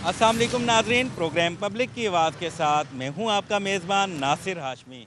अस्सलाम वालेकुम नाजरीन, प्रोग्राम पब्लिक की आवाज़ के साथ मैं हूं आपका मेज़बान नासिर हाशमी।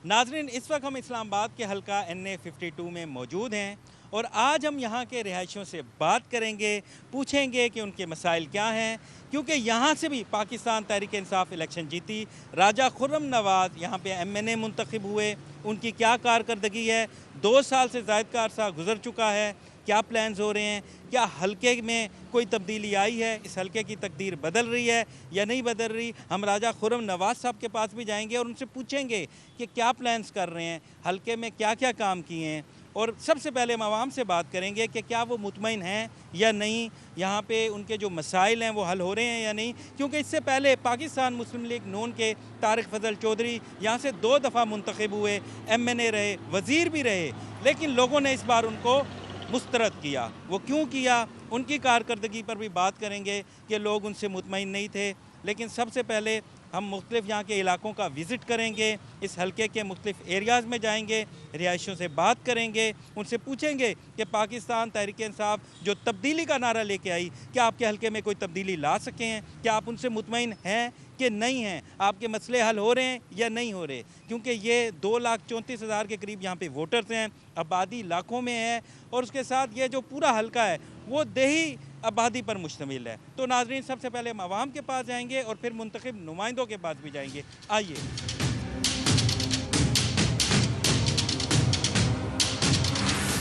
नाजरीन, इस वक्त हम इस्लामाबाद के हल्का NA52 में मौजूद हैं और आज हम यहां के रिहायशियों से बात करेंगे, पूछेंगे कि उनके मसाइल क्या हैं, क्योंकि यहां से भी पाकिस्तान तहरीक इंसाफ इलेक्शन जीती। राजा खुर्रम नवाज़ यहां पे MNA मुंतखब हुए, उनकी क्या कारकर्दगी है, 2 साल से ज़ायद का अरसा गुजर चुका है, क्या प्लान्स हो रहे हैं, क्या हलके में कोई तब्दीली आई है, इस हलके की तकदीर बदल रही है या नहीं बदल रही। हम राजा खुर्रम नवाज़ साहब के पास भी जाएंगे और उनसे पूछेंगे कि क्या प्लान्स कर रहे हैं, हलके में क्या क्या काम किए हैं, और सबसे पहले हम आवाम से बात करेंगे कि क्या वो मुतमईन हैं या नहीं, यहाँ पे उनके जो मसाइल हैं वो हल हो रहे हैं या नहीं। क्योंकि इससे पहले पाकिस्तान मुस्लिम लीग नून के तारिक फजल चौधरी यहाँ से 2 दफ़ा मुंतखब हुए, MNA रहे, वज़ीर भी रहे, लेकिन लोगों ने इस बार उनको मुस्तरद किया। वो क्यों किया, उनकी कारकर्दगी पर भी बात करेंगे कि लोग उनसे मुतमईन नहीं थे। लेकिन सबसे पहले हम मुख्तलिफ यहाँ के इलाकों का विज़िट करेंगे, इस हलके के मुख्तलिफ एरियाज़ में जाएंगे, रिहायशियों से बात करेंगे, उनसे पूछेंगे कि पाकिस्तान तहरीक इंसाफ जो तब्दीली का नारा लेके आई, क्या आपके हलके में कोई तब्दीली ला सके हैं, क्या आप उनसे मुतमईन हैं कि नहीं हैं, आपके मसले हल हो रहे हैं या नहीं हो रहे। क्योंकि ये 2,34,000 के करीब यहाँ पे वोटर्स हैं, आबादी लाखों में है, और उसके साथ ये जो पूरा हलका है वो देही आबादी पर मुश्तमिल है। तो नाजरीन, सबसे पहले हम आवाम के पास जाएंगे और फिर मुंतखब नुमाइंदों के पास भी जाएंगे। आइए।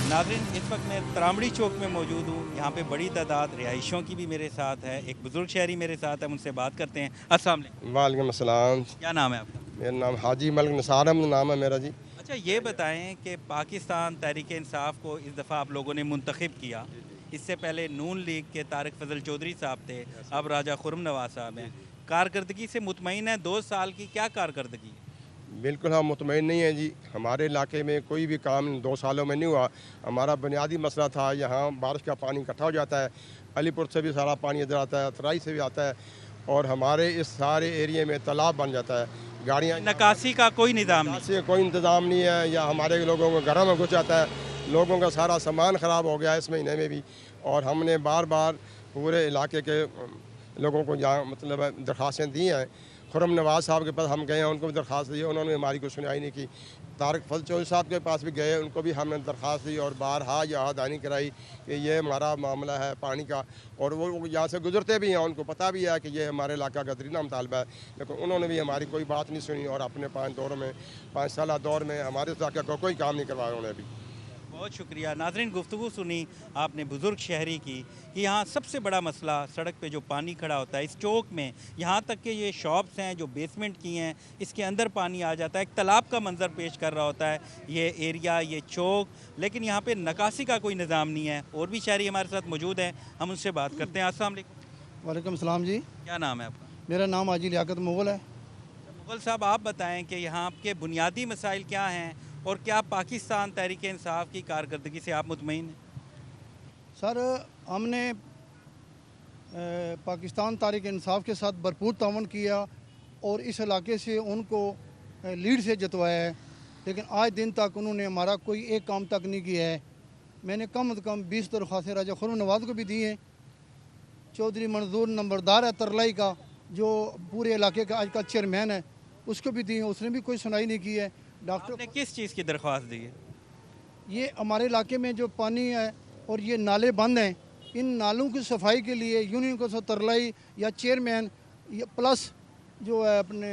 नाज़रीन, इस वक्त मैं त्रामड़ी चौक में मौजूद हूँ। यहाँ पे बड़ी तादाद रिहायशियों की भी मेरे साथ है, एक बुज़ुर्ग शहरी मेरे साथ है, उनसे बात करते हैं। अस्सलाम वालेकुम। वालेकुम अस्सलाम। क्या नाम है आपका? मेरा नाम हाजी मलिक निसार अहमद नाम है मेरा जी। अच्छा, ये बताएं कि पाकिस्तान तहरीक इंसाफ को इस दफ़ा आप लोगों ने मुंतखब किया, इससे पहले नून लीग के तारिक फजल चौधरी साहब थे, अब राजा खुर्रम नवाज़ साहब हैं। कारकर्दगी से मुतमईन है? 2 साल की क्या कारकर्दगी है? बिल्कुल हम मुतमईन नहीं हैं जी। हमारे इलाके में कोई भी काम 2 सालों में नहीं हुआ। हमारा बुनियादी मसला था, यहाँ बारिश का पानी इकट्ठा हो जाता है, अलीपुर से भी सारा पानी इधर आता है, तराई से भी आता है, और हमारे इस सारे एरिए में तालाब बन जाता है। गाड़ियाँ निकासी का कोई निज़ाम नहीं? से कोई इंतज़ाम नहीं है, या हमारे लोगों को घरों में घुस जाता है। लोगों का सारा सामान ख़राब हो गया इस महीने में भी, और हमने बार बार पूरे इलाके के लोगों को यहाँ मतलब दरख्वास्तें दी हैं। खुर्रम नवाज़ साहब के पास हम गए हैं, उनको भी दरख्वास्त दी, उन्होंने हमारी कोई सुनवाई नहीं की। तारिक फजल चौधरी साहब के पास भी गए, उनको भी हमने दरख्वास्त दी और बारहा याददानी कराई कि ये हमारा मामला है पानी का, और वो यहाँ से गुजरते भी हैं, उनको पता भी है कि ये हमारे इलाका का दरीना मुतालबा है, लेकिन उन्होंने भी हमारी कोई बात नहीं सुनी, और अपने 5 साल दौर में हमारे इलाके का कोई काम नहीं करवाया उन्होंने भी। बहुत शुक्रिया। नाज़रीन, गुफ्तगू सुनी आपने बुज़ुर्ग शहरी की कि यहाँ सबसे बड़ा मसला सड़क पे जो पानी खड़ा होता है इस चौक में, यहाँ तक कि ये शॉप्स हैं जो बेसमेंट की हैं, इसके अंदर पानी आ जाता है, एक तालाब का मंजर पेश कर रहा होता है ये एरिया, ये चौक, लेकिन यहाँ पे निकासी का कोई निज़ाम नहीं है। और भी शहरी हमारे साथ मौजूद हैं, हम उनसे बात करते हैं। अस्सलाम वालेकुम। वालेकुम सलाम जी। क्या नाम है आपका? मेरा नाम हाजी लियाकत मुगल है। मुगल साहब, आप बताएँ कि यहाँ आपके बुनियादी मसाइल क्या हैं और क्या पाकिस्तान तहरीक इंसाफ की कारकर्दगी से आप मुतमईन हैं? सर, हमने पाकिस्तान तहरीक इंसाफ के साथ भरपूर तावन किया और इस इलाके से उनको लीड से जितवाया है, लेकिन आज दिन तक उन्होंने हमारा कोई एक काम तक नहीं किया है। मैंने कम से कम 20 दरख्वास्तें राजा खुर्रम नवाज़ को भी दी हैं। चौधरी मंजूर नंबरदार है तरलाई का, जो पूरे इलाके का आजकल चेयरमैन है, उसको भी दी हैं, उसने भी कोई सुनाई नहीं की है। डॉक्टर आपने किस चीज़ की दरख्वास्त दी है? ये हमारे इलाके में जो पानी है और ये नाले बंद हैं, इन नालों की सफाई के लिए यूनियन को तरलाई या चेयरमैन प्लस जो है अपने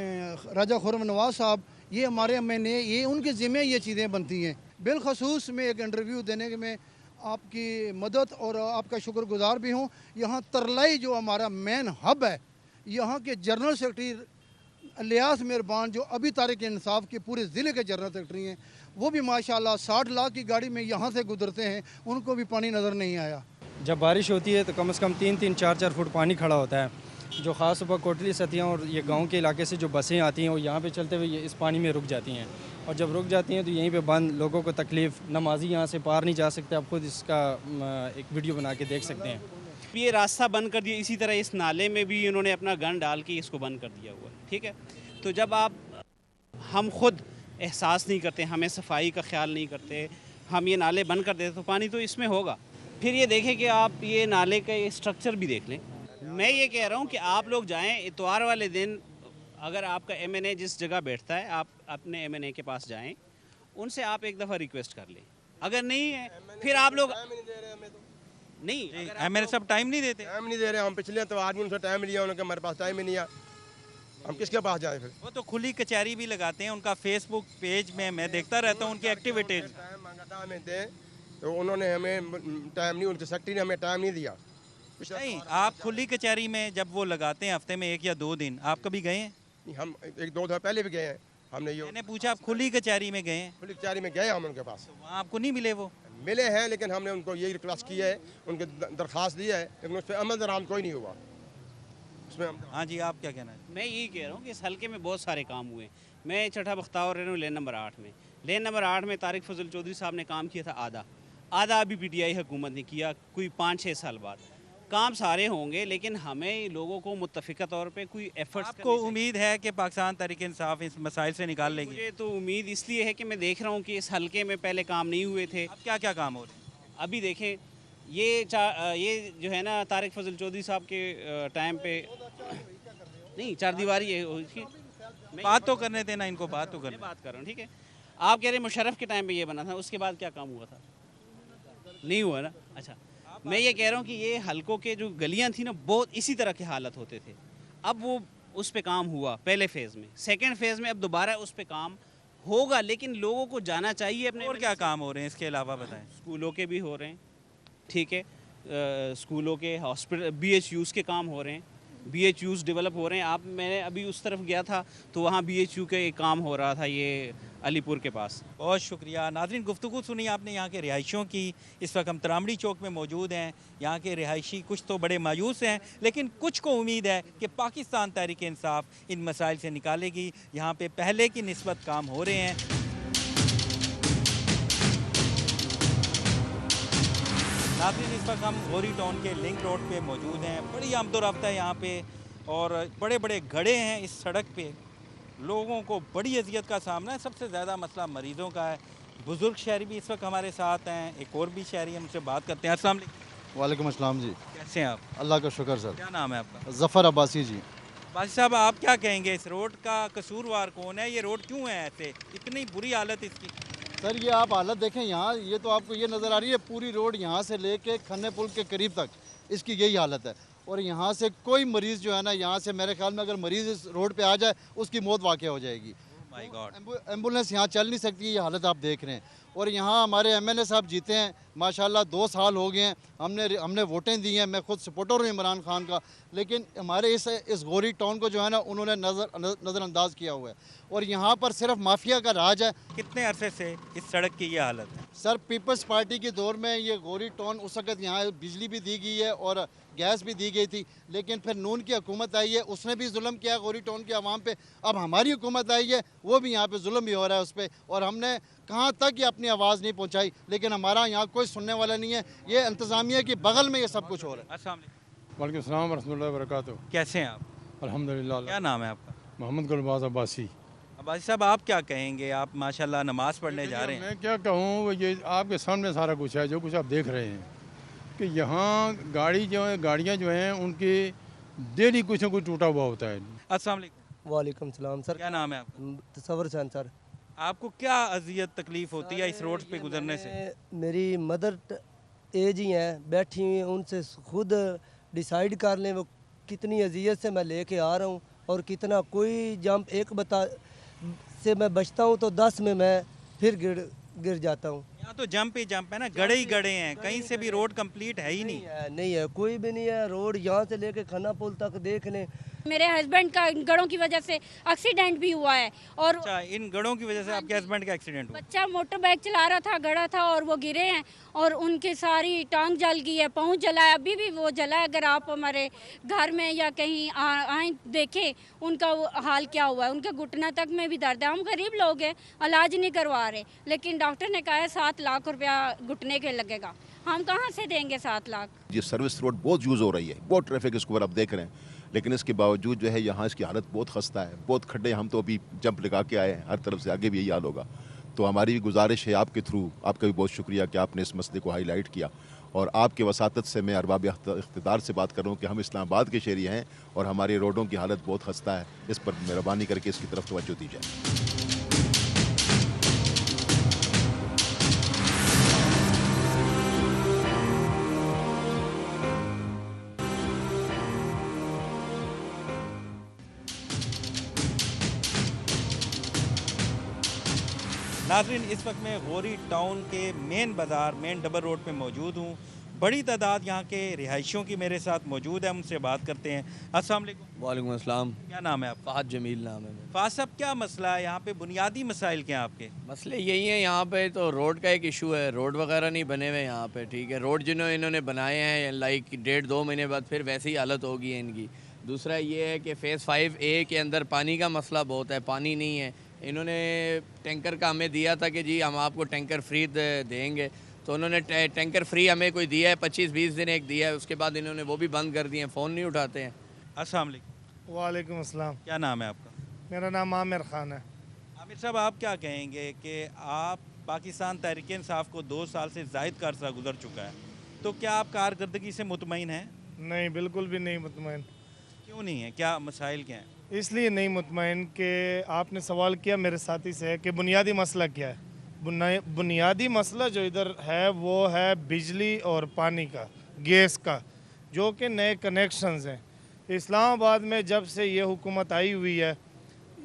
राजा खुर्रम नवाज़ साहब, ये हमारे MNA, ये उनके ज़िम्मे ये चीज़ें बनती हैं। बिलखसूस मैं एक इंटरव्यू देने के में आपकी मदद और आपका शुक्रगुजार भी हूँ। यहाँ तरलाई जो हमारा मेन हब है, यहाँ के जनरल सेक्रेटरी लियास मेहरबान, जो अभी तारिक इंसाफ के पूरे ज़िले के जनरल सेक्रेटरी हैं, वो भी माशाल्लाह 60 लाख की गाड़ी में यहाँ से गुजरते हैं, उनको भी पानी नज़र नहीं आया। जब बारिश होती है तो कम से कम 3-3, 4-4 फुट पानी खड़ा होता है, जो ख़ास तौर पर कोटली सतियाँ और ये गांव के इलाके से जो बसें आती हैं वो यहाँ पे चलते हुए इस पानी में रुक जाती हैं, और जब रुक जाती हैं तो यहीं पे बंद, लोगों को तकलीफ़, नमाजी यहाँ से पार नहीं जा सकते। आप खुद इसका एक वीडियो बना के देख सकते हैं। ये रास्ता बंद कर दिया, इसी तरह इस नाले में भी इन्होंने अपना गन डाल के इसको बंद कर दिया हुआ है। ठीक है, तो जब हम खुद एहसास नहीं करते, हमें सफाई का ख्याल नहीं करते, हम ये नाले बंद कर देते तो पानी तो इसमें होगा। फिर ये देखें कि आप ये नाले का स्ट्रक्चर भी देख लें, मैं ये कह रहा हूँ कि आप लोग जाएं इतवार वाले दिन, अगर आपका एमएनए जिस जगह बैठता है आप अपने एमएनए के पास जाएं, उनसे आप एक दफ़ा रिक्वेस्ट कर लें। अगर नहीं है फिर आप लोग नहीं, एमएनए सब टाइम नहीं देते। टाइम नहीं दे रहे। हम पिछले तो आदमी उनसे टाइम लिया, उनके हमारे पास टाइम ही नहीं है, हम किसके पास जाएं फिर। वो तो खुली कचहरी भी लगाते हैं, उनका फेसबुक पेज में मैं देखता रहता हूँ उनकी एक्टिविटीज। टाइम मांगा था हमें दे, तो उन्होंने हमें टाइम नहीं, उनके सेक्रेटरी ने हमें टाइम नहीं दिया। नहीं, आप खुली कचहरी में जब वो लगाते हैं हफ्ते में 1 या 2 दिन, आप कभी गए हैं? हम 1-2 दफा पहले भी गए हैं। हमने ये मैंने पूछा आप खुली कचहरी में गए हैं? खुली कचहरी में गए हम उनके पास, वहाँ आपको नहीं मिले? वो मिले हैं, लेकिन हमने उनको यही रिक्वेस्ट की है, उनके दरख्वास्त दी है, लेकिन उस पर अमल दरामद कोई नहीं हुआ उसमें। हाँ जी, आप क्या कहना है? मैं यही कह रहा हूँ कि इस हल्के में बहुत सारे काम हुए। मैं चट्टा बख्तावर रह रहा हूँ लेन नंबर 8 में। लेन नंबर 8 में तारिक फजल चौधरी साहब ने काम किया था आधा अभी पीटीआई हुकूमत ने किया, कोई 5-6 साल बाद। काम सारे होंगे, लेकिन हमें लोगों को मुत्तफ़िका तौर पे कोई एफर्ट्स। आपको उम्मीद है कि पाकिस्तान तहरीक इंसाफ इस मसाइल से निकाल लेगी? मुझे तो उम्मीद इसलिए है कि मैं देख रहा हूँ कि इस हल्के में पहले काम नहीं हुए थे। अब क्या क्या काम हो रहे हैं? अभी देखें, ये जो है ना तारिक फजल चौधरी साहब के टाइम पे नहीं, 4 दीवारी है उसकी बात तो करने देना इनको, बात तो मैं करने। बात कर रहा हूँ, ठीक है। आप कह रहे हैं मुशर्रफ के टाइम पे ये बना था, उसके बाद क्या काम हुआ था? नहीं हुआ ना। अच्छा, मैं ये कह रहा हूँ कि ये हलकों के जो गलियाँ थी ना, बहुत इसी तरह के हालत होते थे। अब वो उस पे काम हुआ पहले फेज़ में, सेकंड फेज़ में अब दोबारा उस पे काम होगा, लेकिन लोगों को जाना चाहिए अपने। और क्या काम हो रहे हैं इसके अलावा बताएं? स्कूलों के भी हो रहे हैं, ठीक है। स्कूलों के, हॉस्पिटल, BHUs के काम हो रहे हैं, BHUs डेवलप हो रहे हैं। मैं अभी उस तरफ गया था तो वहाँ BHU के काम हो रहा था, ये अलीपुर के पास। बहुत शुक्रिया। नाज़रीन, गुफ्तगू सुनी आपने यहाँ के रिहायशियों की। इस वक्त हम तरामड़ी चौक में मौजूद हैं। यहाँ के रिहायशी कुछ तो बड़े मायूस हैं, लेकिन कुछ को उम्मीद है कि पाकिस्तान तहरीक इंसाफ इन मसाइल से निकालेगी। यहाँ पे पहले की निस्बत काम हो रहे हैं। नाज़रीन, इस वक्त हम गौरी टाउन के लिंक रोड पे मौजूद हैं। बड़ी आमदोरफ्त है यहाँ पे और बड़े बड़े गड्ढे हैं इस सड़क पे। लोगों को बड़ी अजियत का सामना है। सबसे ज़्यादा मसला मरीज़ों का है। बुज़ुर्ग शहरी भी इस वक्त हमारे साथ हैं। एक और भी शहरी हमसे बात करते हैं। अस्सलाम वालेकुम। वालेकुम अस्सलाम जी। कैसे हैं आप? अल्लाह का शुक्र सर। क्या नाम है आपका? ज़फ़र अब्बासी जी। बादशाह साहब, आप क्या कहेंगे, इस रोड का कसूरवार कौन है? ये रोड क्यों है ऐसे, इतनी बुरी हालत इसकी? सर ये आप हालत देखें यहाँ, ये तो आपको ये नज़र आ रही है पूरी रोड यहाँ से लेके खन्ने पुल के करीब तक इसकी यही हालत है। और यहाँ से कोई मरीज़ जो है ना, यहाँ से मेरे ख्याल में अगर मरीज़ इस रोड पे आ जाए उसकी मौत वाक़या हो जाएगी। माय गॉड, एम्बुलेंस यहाँ चल नहीं सकती, ये हालत आप देख रहे हैं। और यहाँ हमारे MLA साहब जीते हैं माशाल्लाह, 2 साल हो गए हैं, हमने वोटें दी हैं। मैं खुद सपोर्टर हूँ इमरान खान का, लेकिन हमारे इस गौरी टाउन को जो है ना उन्होंने नज़रअंदाज किया हुआ है। और यहाँ पर सिर्फ माफिया का राज है। कितने अरसे से इस सड़क की ये हालत है? सर पीपल्स पार्टी के दौर में ये गौरी टाउन उस वक्त यहाँ बिजली भी दी गई है और गैस भी दी गई थी, लेकिन फिर नून की हुकूमत आई है, उसने भी जुल्म किया गौरी टाउन के आवाम पे। अब हमारी हुकूमत आई है, वो भी यहाँ पे जुल्म भी हो रहा है उस पर। और हमने कहाँ तक ये अपनी आवाज़ नहीं पहुँचाई, लेकिन हमारा यहाँ कोई सुनने वाला नहीं है। ये इंतज़ामिया के बगल में ये सब कुछ हो रहा है। अस्सलाम वालेकुम। वालेकुम सलाम वरहमतुल्लाहि वबरकातुहू। कैसे हैं आप? अल्हम्दुलिल्लाह। क्या नाम है आपका? मोहम्मद गुलबाज अब्बासी। बादशाह साहब, आप क्या कहेंगे? आप माशाल्लाह नमाज पढ़ने जा रहे हैं। मैं क्या कहूँ, ये आपके सामने सारा कुछ है, जो कुछ आप देख रहे हैं कि यहाँ गाड़ियाँ जो हैं उनकी डेली कुछ न कुछ टूटा हुआ होता है। अस्सलाम वालेकुम। वालेकुम सलाम सर। क्या नाम है आपका? तसव्वुर हुसैन सर। आपको क्या अजियत तकलीफ होती है इस रोड पे गुजरने से? मेरी मदर एज ही हैं, बैठी हुई हैं, उनसे खुद डिसाइड कर लें वो कितनी अजियत से मैं लेके आ रहा हूँ और कितना। कोई जंप एक बता से मैं बचता हूँ तो 10 में मैं फिर गिर जाता हूँ। यहाँ तो जंप ही जंप है ना, गड़े ही गड़े हैं, कहीं से भी रोड कंप्लीट है ही नहीं। नहीं है, कोई भी नहीं है। रोड यहाँ से लेके खन्ना पुल तक देख लें। मेरे हस्बैंड का इन गड़ों की वजह से एक्सीडेंट भी हुआ है। और अच्छा, इन गड़ों की वजह से आपके हस्बैंड का एक्सीडेंट हुआ? बच्चा मोटर बाइक चला रहा था, गड़ा था और वो गिरे हैं और उनकी सारी टांग जल गई है, पाँव जला है, अभी भी वो जला है। अगर आप हमारे घर में या कहीं आए देखें उनका वो हाल क्या हुआ है। उनके घुटना तक में भी दर्द है। हम गरीब लोग हैं, इलाज नहीं करवा रहे, लेकिन डॉक्टर ने कहा है 7 लाख रुपया घुटने के लगेगा। हम कहाँ से देंगे 7 लाख? ये सर्विस रोड बहुत यूज़ हो रही है, बहुत ट्रैफिक इसको आप देख रहे हैं, लेकिन इसके बावजूद जो है यहाँ इसकी हालत बहुत खस्ता है, बहुत खड्डे। हम तो अभी जंप लगा के आए हैं, हर तरफ से आगे भी यही हाल होगा। तो हमारी भी गुजारिश है आपके थ्रू, आपका भी बहुत शुक्रिया कि आपने इस मसले को हाईलाइट किया और आपके वसातत से मैं अरबाब इख्तिदार से बात कर रहा हूँ कि हम इस्लामाबाद के शहरी हैं और हमारी रोडों की हालत बहुत खस्ता है। इस पर मेहरबानी करके इसकी तरफ तवज्जो दी जाए। नाज़रीन, इस वक्त मैं गौरी टाउन के मेन बाज़ार मेन डबल रोड पे मौजूद हूँ। बड़ी तादाद यहाँ के रिहायशियों की मेरे साथ मौजूद है, उनसे बात करते हैं। अस्सलाम वालेकुम। वालेकुम अस्सलाम। क्या नाम है आपका? फ़ाहद जमील नाम है मेरा। फ़ाहद साहब, क्या मसला है यहाँ पे? बुनियादी मसाइल क्या हैं आपके? मसले यही है यहाँ पे, तो रोड का एक इशू है, रोड वगैरह नहीं बने हुए यहाँ पे। ठीक है, रोड जिन्होंने इन्होंने बनाए हैं लाइक 1.5-2 महीने बाद फिर वैसी ही हालत होगी है इनकी। दूसरा ये है कि फ़ेज़ 5A के अंदर पानी का मसला बहुत है, पानी नहीं है। इन्होंने टैंकर का हमें दिया था कि जी हम आपको टैंकर फ्री देंगे, तो उन्होंने टैंकर फ्री हमें कोई दिया है, 25-20 दिन एक दिया है, उसके बाद इन्होंने वो भी बंद कर दिए, फ़ोन नहीं उठाते हैं। अस्सलाम वालेकुम। वालेकुम अस्सलाम। क्या नाम है आपका? मेरा नाम आमिर खान है। आमिर साहब, आप क्या कहेंगे कि आप पाकिस्तान तहरीक इंसाफ को 2 साल से ज़ायद का अरसा गुजर चुका है, तो क्या आप कारकर्दगी से मुतमईन हैं? नहीं, बिल्कुल भी नहीं मुतमईन। क्यों नहीं है? क्या मसाइल क्या हैं? इसलिए नहीं मुतमईन कि आपने सवाल किया मेरे साथी से कि बुनियादी मसला क्या है। बुनियादी मसला जो इधर है वो है बिजली और पानी का, गैस का, जो कि नए कनेक्शंस हैं। इस्लामाबाद में जब से ये हुकूमत आई हुई है,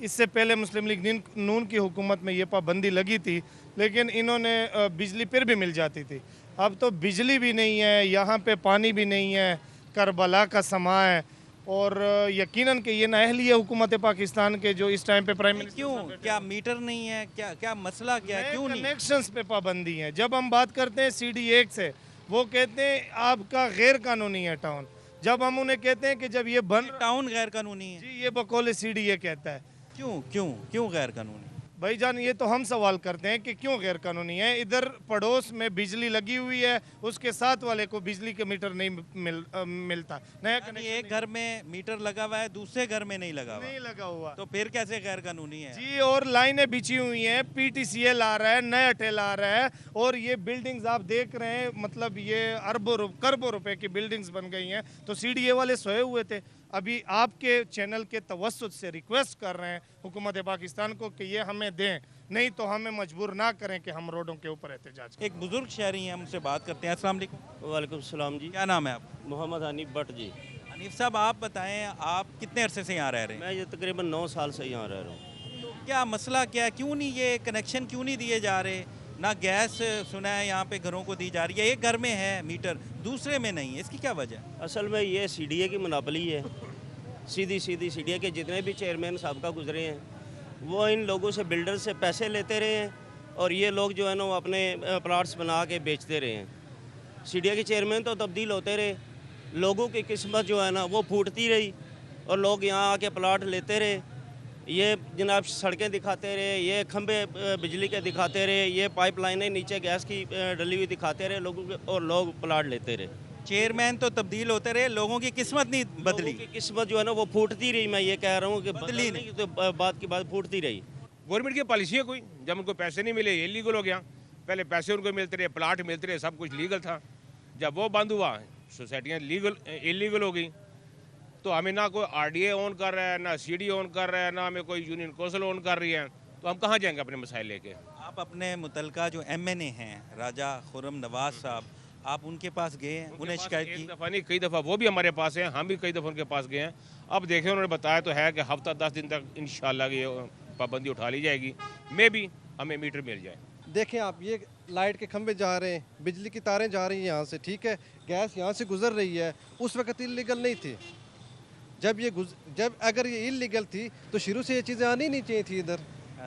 इससे पहले मुस्लिम लीग नून की हुकूमत में ये पाबंदी लगी थी, लेकिन इन्होंने बिजली फिर भी मिल जाती थी। अब तो बिजली भी नहीं है, यहाँ पे पानी भी नहीं है, करबला का समा है। और यकीनन कि ये नाअहली है हुकूमत पाकिस्तान के जो इस टाइम पे प्राइम मिनिस्टर। क्यों? क्या मीटर नहीं है? क्या मसला क्या है? क्यों नहीं? कनेक्शंस पे पाबंदी है। जब हम बात करते हैं CD एक्ट से, वो कहते हैं आपका गैर कानूनी है टाउन। जब हम उन्हें कहते हैं कि जब ये बन टाउन गैर कानूनी है, जी, ये बकौल CD ये कहता है। क्यों गैर कानूनी? भाईजान, ये तो हम सवाल करते हैं कि क्यों गैर कानूनी है। इधर पड़ोस में बिजली लगी हुई है, उसके साथ वाले को बिजली के मीटर नहीं मिलता। नया कनेक्शन, एक घर में मीटर लगा हुआ है, दूसरे घर में नहीं लगा हुआ, तो फिर कैसे गैर कानूनी है? जी, और लाइनें बिछी हुई हैं, PTCL आ रहा है, नया टेल आ रहा है, और ये बिल्डिंग्स आप देख रहे हैं, मतलब ये खरबों रुपए की बिल्डिंग्स बन गई हैं। तो CDA वाले सोए हुए थे। अभी आपके चैनल के तवस्सुत से रिक्वेस्ट कर रहे हैं हुकूमत पाकिस्तान को कि ये हमें दें, नहीं तो हमें मजबूर ना करें कि हम रोडों के ऊपर एहतजाज करें। एक बुजुर्ग शहरी हैं, हमसे बात करते हैं। अस्सलाम वालेकुम। वालेकुम सलाम जी। क्या नाम है आपका? मोहम्मद हनीफ भट्ट जी। हनीफ साहब, आप बताएं, आप कितने अरसे से यहाँ रह रहे हैं? मैं ये तकरीबन 9 साल से यहाँ रह रहा हूँ। तो क्या मसला क्या है? क्यों नहीं ये कनेक्शन क्यों नहीं दिए जा रहे? ना गैस सुना है यहाँ पे घरों को दी जा रही है, एक घर में है मीटर, दूसरे में नहीं है, इसकी क्या वजह? असल में ये CDA की मुनापली है। सीधी CDA के जितने भी चेयरमैन साहब गुजरे हैं, वो इन लोगों से, बिल्डर से पैसे लेते रहे हैं, और ये लोग जो है ना वो अपने प्लाट्स बना के बेचते रहे हैं। CDA के चेयरमैन तो तब्दील होते रहे, लोगों की किस्मत जो है ना वो फूटती रही, और लोग यहाँ आके प्लाट लेते रहे। ये जनाब सड़कें दिखाते रहे, ये खंबे बिजली के दिखाते रहे, ये पाइपलाइनें नीचे गैस की डली हुई दिखाते रहे लोगों के, और लोग प्लाट लेते रहे। चेयरमैन तो तब्दील होते रहे, लोगों की किस्मत नहीं बदली। लोगों की किस्मत जो है ना वो फूटती रही। मैं ये कह रहा हूँ कि बदली नहीं, तो बात की बात फूटती रही। गवर्नमेंट की पॉलिसी है कोई, जब उनको पैसे नहीं मिले ये लीगल हो गया। पहले पैसे उनको मिलते रहे, प्लाट मिलते रहे, सब कुछ लीगल था। जब वो बंद हुआ, सोसाइटियाँ इलीगल हो गई, तो हमें ना कोई RDA ऑन कर रहा है, ना CD ऑन कर रहा है, ना हमें कोई यूनियन कौंसिल ऑन कर रही है, तो हम कहाँ जाएंगे अपने मसाइल लेके? आप अपने मुतलका जो MNA हैं राजा खुर्रम नवाज साहब, आप उनके पास गए हैं, उन्हें शिकायत की? एक दफ़ा नहीं, कई दफ़ा वो भी हमारे पास हैं, हम भी कई दफ़ा उनके पास गए हैं। अब देखें, उन्होंने बताया तो है कि हफ्ता 10 दिन तक इंशाल्लाह ये पाबंदी उठा ली जाएगी, मे भी हमें मीटर मिल जाए। देखें आप, ये लाइट के खंभे जा रहे हैं, बिजली की तारें जा रही हैं यहाँ से, ठीक है, गैस यहाँ से गुजर रही है। उस वक्त इलीगल नहीं थी। जब अगर ये इलीगल थी तो शुरू से ये चीज़ें आनी नहीं चाहिए थी इधर।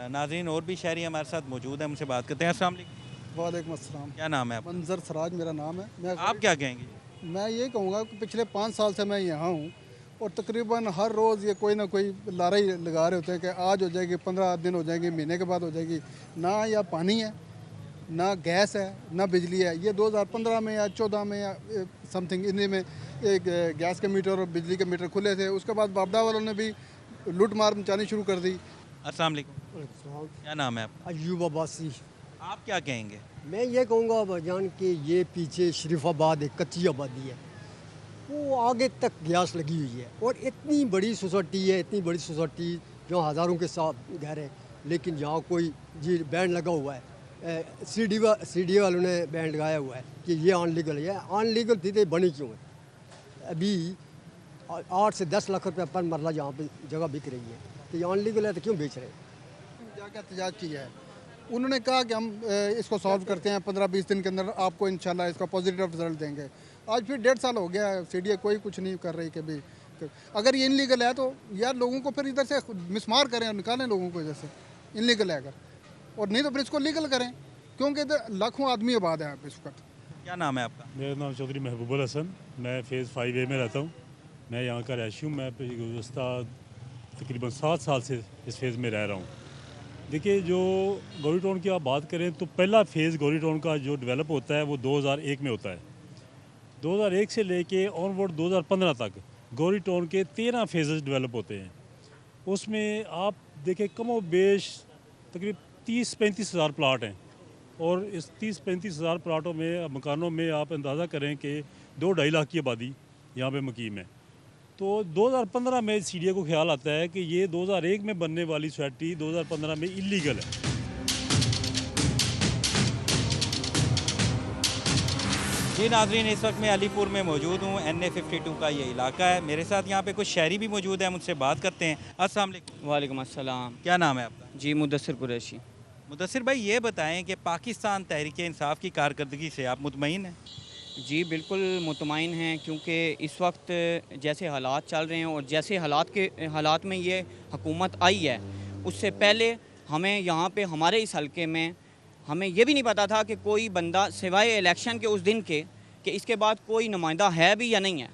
नाज़रीन, और भी शहरी हमारे साथ मौजूद हैं, उनसे बात करते हैं। अस्सलाम वालेकुम। वालेकुम अस्सलाम। क्या नाम है आपका? मंजर सराज मेरा नाम है। आप क्या कहेंगे? मैं ये कहूँगा कि पिछले 5 साल से मैं यहाँ हूँ, और तकरीबन हर रोज़ ये कोई ना कोई लारा ही लगा रहे होते हैं कि आज हो जाएगी, 15 दिन हो जाएंगे, महीने के बाद हो जाएगी। ना या पानी है, ना गैस है, ना बिजली है। ये 2015 में या 14 में या समथिंग इन्हीं में एक गैस के मीटर और बिजली के मीटर खुले थे। उसके बाद बाबडा वालों ने भी लूट मार मचानी शुरू कर दी। अस्सलाम वालेकुम। क्या नाम है आपका? अयूब अब्बासी। आप क्या कहेंगे? मैं ये कहूँगा भाईजान कि ये पीछे शरीफाबाद एक कच्ची आबादी है, वो आगे तक गैस लगी हुई है और इतनी बड़ी सोसाइटी है, इतनी बड़ी सोसाइटी जो हज़ारों के साथ घर है, लेकिन यहाँ कोई जी बैंड लगा हुआ है, सीडी वालों ने बैंड लगाया हुआ है कि ये अनलीगल है। अनलीगल थी तो बनी क्यों है? अभी 8 से 10 लाख रुपये पर मरला यहाँ पे जगह बिक रही है, तो ये अनलीगल है तो क्यों बेच रहे हैं? जाके एहतजाज किया है, उन्होंने कहा कि हम इसको सॉल्व करते हैं 15-20 दिन के अंदर, आपको इंशाल्लाह इसका पॉजिटिव रिजल्ट देंगे। आज फिर 1.5 साल हो गया है, सीडीए कोई कुछ नहीं कर रही कि भी अगर ये इनलीगल है तो यार लोगों को फिर इधर से मिसमार करें और निकालें लोगों को इधर से, इनलीगल है अगर, और नहीं तो फिर इसको लीगल करें, क्योंकि इधर लाखों आदमी आबाद है इस वक्त। क्या नाम है आपका? मेरा नाम चौधरी महबूबुल हसन, मैं फ़ेज़ 5A में रहता हूँ। मैं यहाँ का रहायशी हूँ। मैं गुज़श्ता तकरीबन 7 साल से इस फेज़ में रह रहा हूँ। देखिए, जो गौरी टाउन की आप बात करें तो पहला फेज़ गौरी टाउन का जो डेवलप होता है वो 2001 में होता है। 2001 से लेके ऑनवर्ड 2015 तक गौरी टाउन के 13 फेजेस डेवलप होते हैं। उसमें आप देखें कमो बेश तकरीब 30-35 हज़ार प्लाट हैं, और इस 30-35 हज़ार प्लाटों में मकानों में आप अंदाज़ा करें कि 2-2.5 लाख की आबादी यहाँ पे मुकीम है। तो 2015 में सीडीए को ख्याल आता है कि ये 2001 में बनने वाली सोसाइटी 2015 में इलीगल है। जी नाज़रीन, इस वक्त मैं अलीपुर में मौजूद हूँ। NA 52 का ये इलाका है। मेरे साथ यहाँ पे कुछ शहरी भी मौजूद हैं, मुझसे बात करते हैं। अस्सलाम वालेकुम। वालेकुम अस्सलाम। क्या नाम है आपका? जी मुदस्सिर कुरैशी। मुदस्सिर भाई, ये बताएं कि पाकिस्तान तहरीक इंसाफ की कारकर्दगी से आप मुतमईन हैं? जी बिल्कुल मुतमईन हैं, क्योंकि इस वक्त जैसे हालात चल रहे हैं और जैसे हालात में ये हुकूमत आई है, उससे पहले हमें यहाँ पे हमारे इस हलके में हमें ये भी नहीं पता था कि कोई बंदा सिवाय इलेक्शन के उस दिन के कि इसके बाद कोई नुमाइंदा है भी या नहीं है।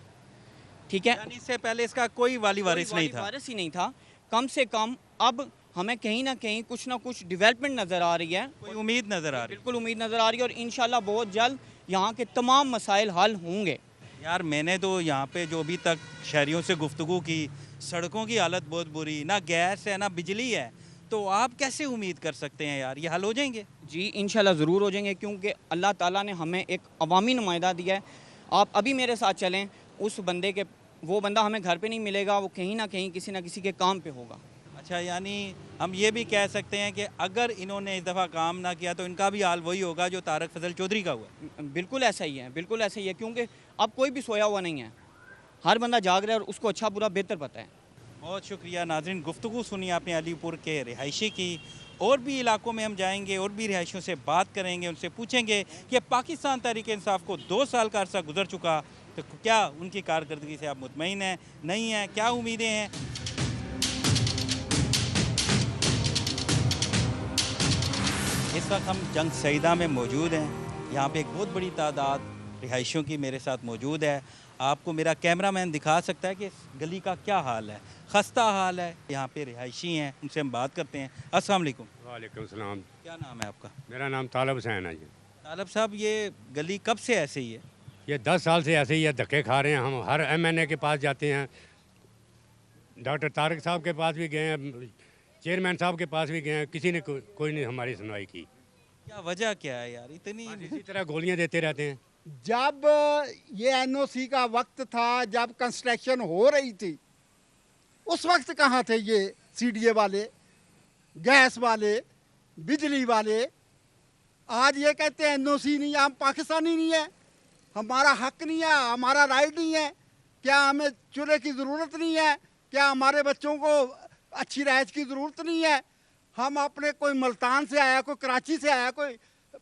ठीक है, यानी इससे पहले इसका कोई वाली वारिस नहीं था? वारिस ही नहीं था। कम से कम अब हमें कहीं ना कहीं कुछ ना कुछ डेवलपमेंट नज़र आ रही है, कोई उम्मीद नज़र आ रही है। बिल्कुल उम्मीद नज़र आ रही है, और इंशाल्लाह बहुत जल्द यहाँ के तमाम मसाइल हल होंगे। यार मैंने तो यहाँ पे जो अभी तक शहरियों से गुफ्तगू की, सड़कों की हालत बहुत बुरी, ना गैस है ना बिजली है, तो आप कैसे उम्मीद कर सकते हैं यार ये हल हो जाएंगे? जी इंशाल्लाह ज़रूर हो जाएंगे, क्योंकि अल्लाह ताला ने हमें एक अवामी नुमाइंदा दिया है। आप अभी मेरे साथ चलें, उस बंदे के वो बंदा हमें घर पे नहीं मिलेगा, वो कहीं ना कहीं किसी ना किसी के काम पे होगा। अच्छा, यानी हम ये भी कह सकते हैं कि अगर इन्होंने इस दफ़ा काम ना किया तो इनका भी हाल वही होगा जो तारक फजल चौधरी का हुआ। बिल्कुल ऐसा ही है, बिल्कुल ऐसा ही है, क्योंकि अब कोई भी सोया हुआ नहीं है, हर बंदा जाग रहा है और उसको अच्छा बुरा बेहतर पता है। बहुत शुक्रिया नाज़रीन, गुफ्तगू सुनी आपने अलीपुर के रिहायशी की। और भी इलाकों में हम जाएंगे और भी रिहायशियों से बात करेंगे, उनसे पूछेंगे कि पाकिस्तान तहरीक इंसाफ को 2 साल का अरसा गुजर चुका, तो क्या उनकी कारकर्दगी से आप मुतमईन हैं, नहीं हैं, क्या उम्मीदें हैं? इस वक्त हम जंग सईदा में मौजूद हैं। यहाँ पे एक बहुत बड़ी तादाद रिहायशियों की मेरे साथ मौजूद है। आपको मेरा कैमरामैन दिखा सकता है कि इस गली का क्या हाल है। खस्ता हाल है। यहाँ पे रिहायशी हैं, उनसे हम बात करते हैं। अस्सलाम वालेकुम। वालेकुम सलाम। क्या नाम है आपका? मेरा नाम तालब हुसैन है जी। तालब साहब, ये गली कब से ऐसे ही है? ये 10 साल से ऐसे ही है, धक्के खा रहे हैं। हम हर MNA के पास जाते हैं, डॉक्टर तारक साहब के पास भी गए हैं, चेयरमैन साहब के पास भी गए हैं, किसी ने कोई नहीं हमारी सुनवाई की। क्या वजह क्या है यार इतनी? इसी तरह गोलियां देते रहते हैं। जब ये NOC का वक्त था, जब कंस्ट्रक्शन हो रही थी, उस वक्त कहाँ थे ये CDA वाले, गैस वाले, बिजली वाले? आज ये कहते हैं NOC नहीं है, हम पाकिस्तानी नहीं है, हमारा हक नहीं है, हमारा राइट नहीं है। क्या हमें चूल्हे की ज़रूरत नहीं है? क्या हमारे बच्चों को अच्छी रहायश की ज़रूरत नहीं है? हम अपने, कोई मुल्तान से आया, कोई कराची से आया, कोई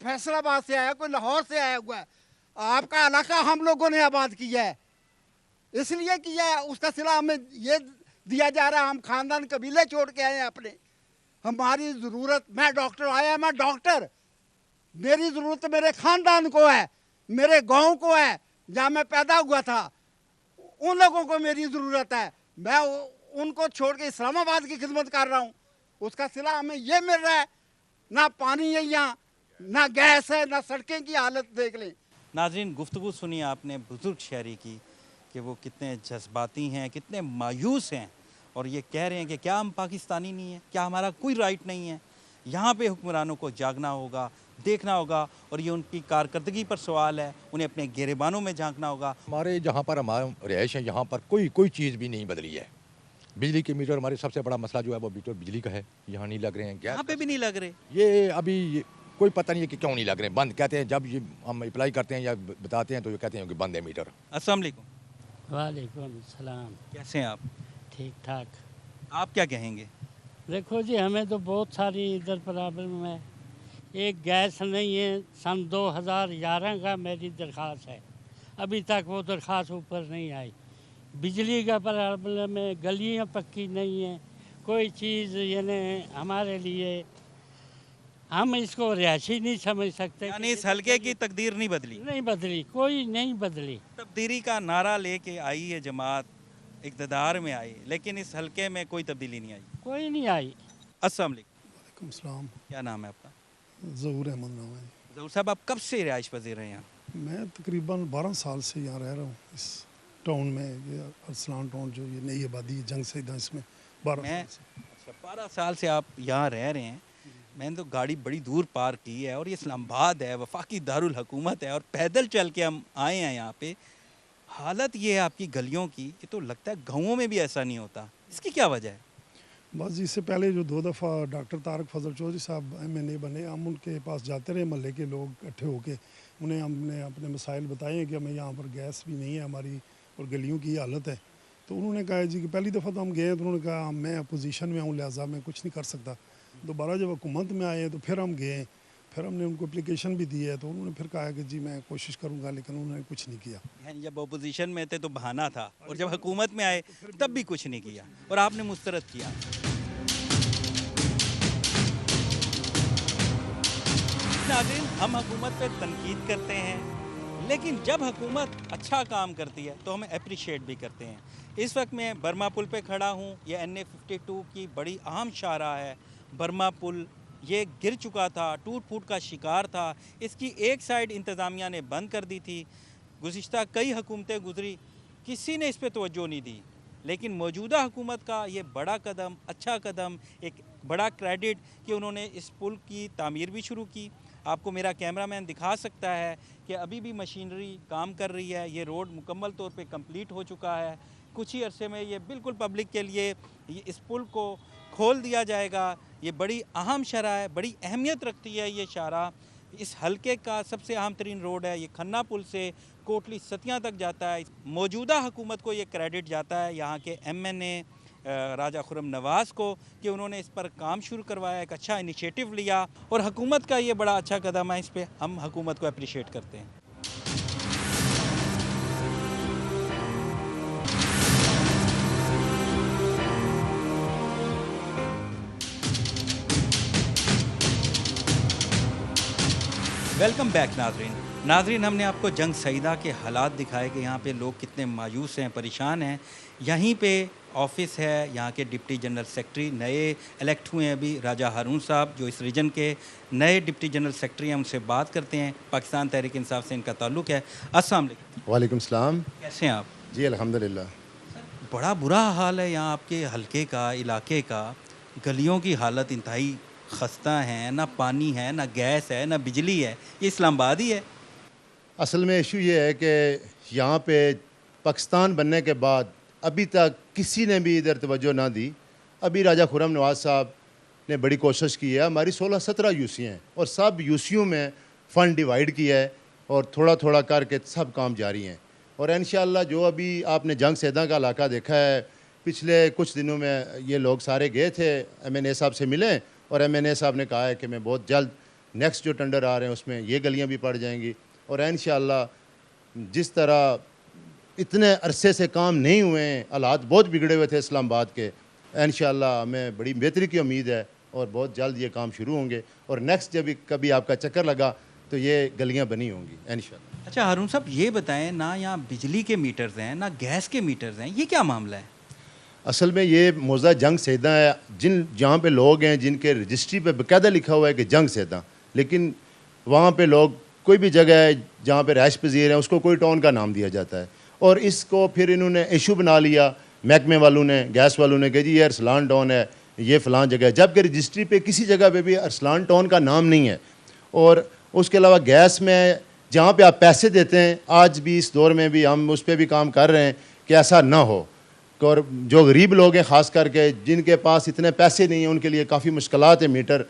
फैसलाबाद से आया, कोई लाहौर से आया हुआ है। आपका इलाका हम लोगों ने आबाद किया है, इसलिए किया है, उसका सिला हमें ये दिया जा रहा है। हम ख़ानदान कबीले छोड़ के आए हैं अपने। हमारी ज़रूरत, मैं डॉक्टर आया, मैं डॉक्टर, मेरी ज़रूरत मेरे ख़ानदान को है, मेरे गांव को है, जहाँ मैं पैदा हुआ था, उन लोगों को मेरी ज़रूरत है। मैं उनको छोड़ के इस्लामाबाद की खिदमत कर रहा हूँ, उसका सिला हमें ये मिल रहा है। ना पानी है यहाँ, ना गैस है, ना सड़कें की हालत देख लें। नाज़रीन, गुफ्तगू सुनी आपने बुज़ुर्ग शहरी की कि वो कितने जज्बाती हैं, कितने मायूस हैं, और ये कह रहे हैं कि क्या हम पाकिस्तानी नहीं हैं, क्या हमारा कोई राइट नहीं है। यहाँ पे हुक्मरानों को जागना होगा, देखना होगा, और ये उनकी कारकर्दगी पर सवाल है, उन्हें अपने गिरेबानों में झांकना होगा। हमारे जहाँ पर हमारा रिहाइश है यहाँ पर कोई चीज़ भी नहीं बदली है। बिजली के मीटर हमारे सबसे बड़ा मसला जो है वो मीटर बिजली का है, यहाँ नहीं लग रहे हैं। यहाँ पे भी नहीं लग रहे, ये अभी कोई पता नहीं है कि क्यों नहीं लग रहे, बंद कहते हैं। जब ये हम अप्लाई करते हैं या बताते हैं तो ये कहते हैं कि बंद है मीटर। अस्सलाम वालेकुम। वालेकुम सलाम। कैसे हैं आप? ठीक ठाक। आप क्या कहेंगे? देखो जी, हमें तो बहुत सारी इधर प्रॉब्लम है। एक गैस नहीं है, सन 2011 का मेरी दरख्वास्त है, अभी तक वो दरख्वास्त ऊपर नहीं आई। बिजली का प्रॉब्लम है, गलियाँ पक्की नहीं है, कोई चीज़ यानी हमारे लिए हम इसको रिहायशी नहीं समझ सकते। यानी इस हल्के की तकदीर नहीं बदली? नहीं बदली, कोई नहीं बदली। तब्दीली का नारा लेके आई है जमात, इक़्तिदार में आई, लेकिन इस हल्के में कोई तब्दीली नहीं आई। कोई नहीं आई। अस्सलाम वालेकुम। अस्सलाम। क्या नाम है आपका? ज़हूर अहमद नाम है। ज़हूर साहब, आप कब से रिहाइश पजीर हैं यहाँ? मैं तकरीबन 12 साल से यहाँ रह रहा हूँ इस टाउन में। ये अरसलान टाउन जो ये नई आबादी जंग सईदा, इसमें 12 साल से आप यहाँ रह रहे हैं। मैंने तो गाड़ी बड़ी दूर पार की है, और ये इस्लामाबाद है, वफाकी दारुल हुकूमत है, और पैदल चल के हम आए हैं यहाँ पे। हालत ये है आपकी गलियों की, ये तो लगता है गाँवों में भी ऐसा नहीं होता। इसकी क्या वजह है? बस इससे पहले जो 2 दफ़ा डॉक्टर तारक फजल चौधरी साहब MNA बने, हम उनके पास जाते रहे, महल्ले के लोग इकट्ठे होके उन्हें हमने अपने मसाइल बताए हैं कि हमें यहाँ पर गैस भी नहीं है हमारी, और गलियों की हालत है। तो उन्होंने कहा जी कि पहली दफ़ा तो हम गए तो उन्होंने कहा मैं अपोजिशन में हूँ, लिहाजा मैं कुछ नहीं कर सकता। दोबारा जब हुकूमत में आए तो फिर हम गए, फिर हमने उनको एप्लीकेशन भी दी है, तो उन्होंने फिर कहा कि जी मैं कोशिश करूँगा, लेकिन उन्होंने कुछ नहीं किया। यानी जब अपोजिशन में थे तो बहाना था, और जब हुकूमत में आए तब भी कुछ नहीं किया, और आपने मुस्तरद किया। नाज़रीन, हम हुकूमत पे तनकीद करते हैं, लेकिन जब हुकूमत अच्छा काम करती है तो हमें अप्रिशिएट भी करते हैं। इस वक्त मैं बर्मा पुल पे खड़ा हूँ। ये NA-52 की बड़ी अहम शाहराह है। बर्मा पुल ये गिर चुका था, टूट फूट का शिकार था। इसकी एक साइड इंतज़ामिया ने बंद कर दी थी। गुज़िश्ता कई हुकूमतें गुजरी, किसी ने इस पर तवज्जो नहीं दी, लेकिन मौजूदा हुकूमत का ये बड़ा कदम, अच्छा कदम, एक बड़ा क्रेडिट कि उन्होंने इस पुल की तामीर भी शुरू की। आपको मेरा कैमरामैन दिखा सकता है कि अभी भी मशीनरी काम कर रही है। ये रोड मुकम्मल तौर पे कंप्लीट हो चुका है। कुछ ही अरसे में ये बिल्कुल पब्लिक के लिए इस पुल को खोल दिया जाएगा। ये बड़ी अहम शाहराह है, बड़ी अहमियत रखती है ये शाहराह। इस हलके का सबसे अहम तरीन रोड है। ये खन्ना पुल से कोटली सतियाँ तक जाता है। मौजूदा हुकूमत को ये क्रेडिट जाता है, यहाँ के MNA राजा खुर्रम नवाज़ को, कि उन्होंने इस पर काम शुरू करवाया, एक अच्छा इनिशिएटिव लिया, और हुकूमत का ये बड़ा अच्छा कदम है। इस पर हम हुकूमत को अप्रिशिएट करते हैं। वेलकम बैक नाजरीन, हमने आपको जंग सईदा के हालात दिखाए कि यहाँ पे लोग कितने मायूस हैं, परेशान हैं। यहीं पे ऑफिस है यहाँ के डिप्टी जनरल सेक्रेटरी, नए इलेक्ट हुए हैं अभी, राजा हारून साहब, जो इस रीजन के नए डिप्टी जनरल सेक्रेटरी हैं। उनसे बात करते हैं। पाकिस्तान तहरीक इंसाफ से इनका ताल्लुक़ है। अस्सलाम वालेकुम। वालेकुम सलाम। कैसे हैं आप? जी अल्हम्दुलिल्लाह। बड़ा बुरा हाल है यहाँ आपके हलके का, इलाके का। गलियों की हालत इंतहाई खस्ता है, ना पानी है, ना गैस है, ना बिजली है। ये इस्लामाबाद ही है। असल में इशू ये है कि यहाँ पे पाकिस्तान बनने के बाद अभी तक किसी ने भी इधर तवज्जो ना दी। अभी राजा खुर्रम नवाज़ साहब ने बड़ी कोशिश की है। हमारी 16-17 यूसी हैं, और सब यूसियों में फ़ंड डिवाइड किया है, और थोड़ा थोड़ा करके सब काम जारी हैं। और इंशाअल्लाह जो अभी आपने जंग सईदा का इलाका देखा है, पिछले कुछ दिनों में ये लोग सारे गए थे, MNA साहब से मिले, और MNA साहब ने कहा है कि मैं बहुत जल्द नेक्स्ट जो टेंडर आ रहे हैं उसमें ये गलियां भी पड़ जाएंगी। और इंशाअल्लाह जिस तरह इतने अरसे से काम नहीं हुए हैं, हालात बहुत बिगड़े हुए थे इस्लामाबाद के, इंशाअल्लाह हमें बड़ी बेहतरी की उम्मीद है, और बहुत जल्द ये काम शुरू होंगे, और नेक्स्ट जब कभी आपका चक्कर लगा तो ये गलियाँ बनी होंगी इंशाअल्लाह। अच्छा हारून साहब, ये बताएं ना, यहाँ बिजली के मीटर्स हैं ना गैस के मीटर्स हैं, ये क्या मामला है? असल में ये मौजा जंग सईदा है। जहाँ पे लोग हैं जिनके रजिस्ट्री पे बाकायदा लिखा हुआ है कि जंग सईदा, लेकिन वहाँ पे लोग कोई भी जगह है जहाँ पे रहायश पजीर है उसको कोई टाउन का नाम दिया जाता है, और इसको फिर इन्होंने इशू बना लिया महकमे वालों ने, गैस वालों ने, कि जी ये अरसलान टाउन है, ये फ़लाँ जगह, जबकि रजिस्ट्री पे किसी जगह पे भी अरसलान टाउन का नाम नहीं है। और उसके अलावा गैस में जहाँ पे आप पैसे देते हैं, आज भी इस दौर में भी हम उस पर भी काम कर रहे हैं कि ऐसा ना हो। और जो गरीब लोग हैं ख़ास करके, जिनके पास इतने पैसे नहीं हैं, उनके लिए काफ़ी मुश्किलात है मीटर,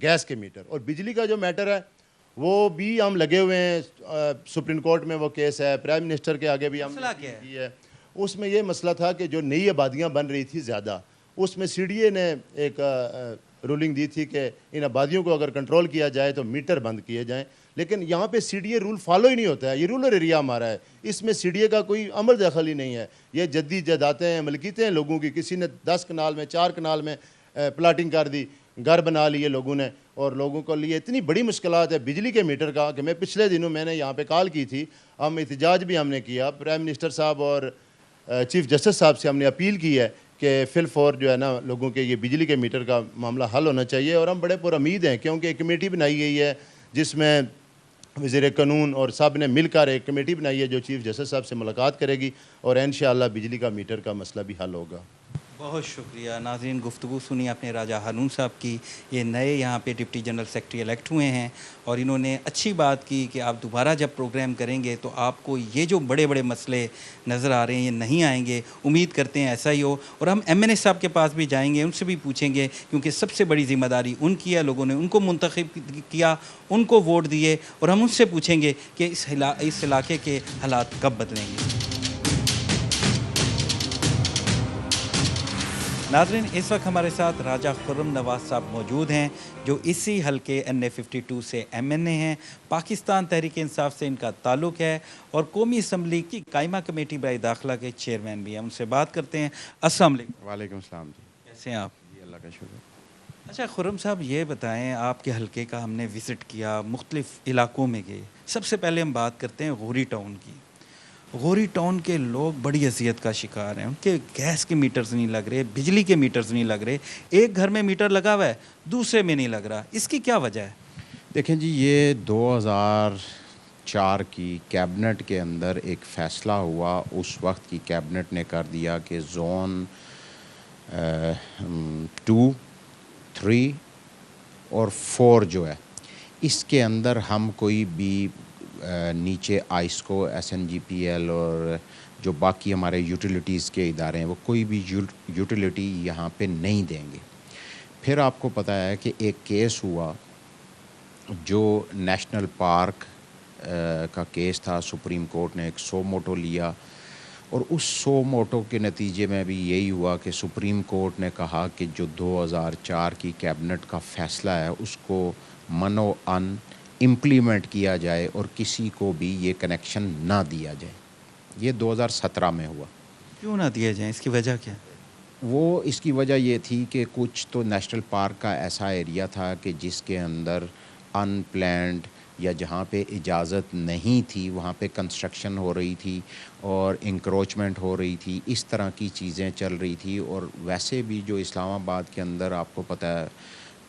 गैस के मीटर। और बिजली का जो मैटर है वो भी हम लगे हुए हैं, सुप्रीम कोर्ट में वो केस है, प्राइम मिनिस्टर के आगे भी हम की है। उसमें ये मसला था कि जो नई आबादियाँ बन रही थी ज़्यादा, उसमें CDA ने एक रूलिंग दी थी कि इन आबादियों को अगर कंट्रोल किया जाए तो मीटर बंद किए जाएं। लेकिन यहाँ पे CDA रूल फॉलो ही नहीं होता है। ये रूरल एरिया हमारा है, इसमें CDA का कोई अमल दखल ही नहीं है। ये जद्दी-जहदातें हैं, मलकीतें हैं लोगों की। किसी ने 10 कनाल में, 4 कनाल में प्लाटिंग कर दी, घर बना लिए लोगों ने, और लोगों को लिए इतनी बड़ी मुश्किलात है बिजली के मीटर का कि मैं पिछले दिनों मैंने यहाँ पे कॉल की थी, हम एहतजाज भी हमने किया, प्राइम मिनिस्टर साहब और चीफ जस्टिस साहब से हमने अपील की है कि फिलफौर जो है ना लोगों के ये बिजली के मीटर का मामला हल होना चाहिए। और हम बड़े पुरुमीद हैं क्योंकि एक कमेटी बनाई गई है जिसमें वज़ीर कानून और सब ने मिलकर एक कमेटी बनाई है जो चीफ जस्टिस साहब से मुलाकात करेगी, और इंशाअल्लाह बिजली का मीटर का मसला भी हल होगा। बहुत शुक्रिया। नाज़रीन, गुफ्तगू सुनी आपने राजा हारून साहब की। ये नए यहाँ पे डिप्टी जनरल सेक्रेटरी इलेक्ट हुए हैं और इन्होंने अच्छी बात की कि आप दोबारा जब प्रोग्राम करेंगे तो आपको ये जो बड़े बड़े मसले नज़र आ रहे हैं ये नहीं आएंगे। उम्मीद करते हैं ऐसा ही हो। और हम MNA साहब के पास भी जाएंगे, उनसे भी पूछेंगे, क्योंकि सबसे बड़ी ज़िम्मेदारी उनकी है। लोगों ने उनको मुंतखब किया, उनको वोट दिए, और हम उनसे पूछेंगे कि इस इलाके के हालात कब बदलेंगे। नाज़रीन, इस वक्त हमारे साथ राजा खुर्रम नवाज़ साहब मौजूद हैं जो इसी हल्के NA 52 से MNA हैं। पाकिस्तान तहरीक इंसाफ से इनका ताल्लुक़ है और कौमी असम्बली की कायमा कमेटी बराए दाखिला के चेयरमैन भी हैं। उनसे बात करते हैं। अस्सलाम वालेकुम। वालेकुम सलाम जी, कैसे हैं आप? जी अल्लाह का शुक्र। अच्छा खुर्रम साहब, ये बताएं, आपके हल्के का हमने विज़िट किया, मुख्तलिफ़ इलाकों में गए। सबसे पहले हम बात करते हैं गौरी टाउन की। गौरी टाउन के लोग बड़ी अजियत का शिकार हैं। उनके गैस के मीटर्स नहीं लग रहे, बिजली के मीटर्स नहीं लग रहे। एक घर में मीटर लगा हुआ है, दूसरे में नहीं लग रहा। इसकी क्या वजह है? देखें जी, ये 2004 की कैबिनेट के अंदर एक फ़ैसला हुआ। उस वक्त की कैबिनेट ने कर दिया कि ज़ोन 2, 3 और 4 जो है, इसके अंदर हम कोई भी नीचे आइस्को, SNGPL और जो बाकी हमारे यूटिलिटीज़ के इदारे हैं वो कोई भी यूटिलिटी यहाँ पे नहीं देंगे। फिर आपको पता है कि एक केस हुआ जो नेशनल पार्क का केस था। सुप्रीम कोर्ट ने एक सो मोटो लिया और उस सो मोटो के नतीजे में भी यही हुआ कि सुप्रीम कोर्ट ने कहा कि जो 2004 की कैबिनेट का फ़ैसला है उसको मनो अन इम्प्लीमेंट किया जाए और किसी को भी ये कनेक्शन ना दिया जाए। ये 2017 में हुआ। क्यों ना दिया जाए, इसकी वजह क्या? वो इसकी वजह ये थी कि कुछ तो नेशनल पार्क का ऐसा एरिया था कि जिसके अंदर अनप्लैन्ड या जहाँ पे इजाज़त नहीं थी वहाँ पे कंस्ट्रक्शन हो रही थी और इंक्रोचमेंट हो रही थी, इस तरह की चीज़ें चल रही थी। और वैसे भी जो इस्लामाबाद के अंदर आपको पता है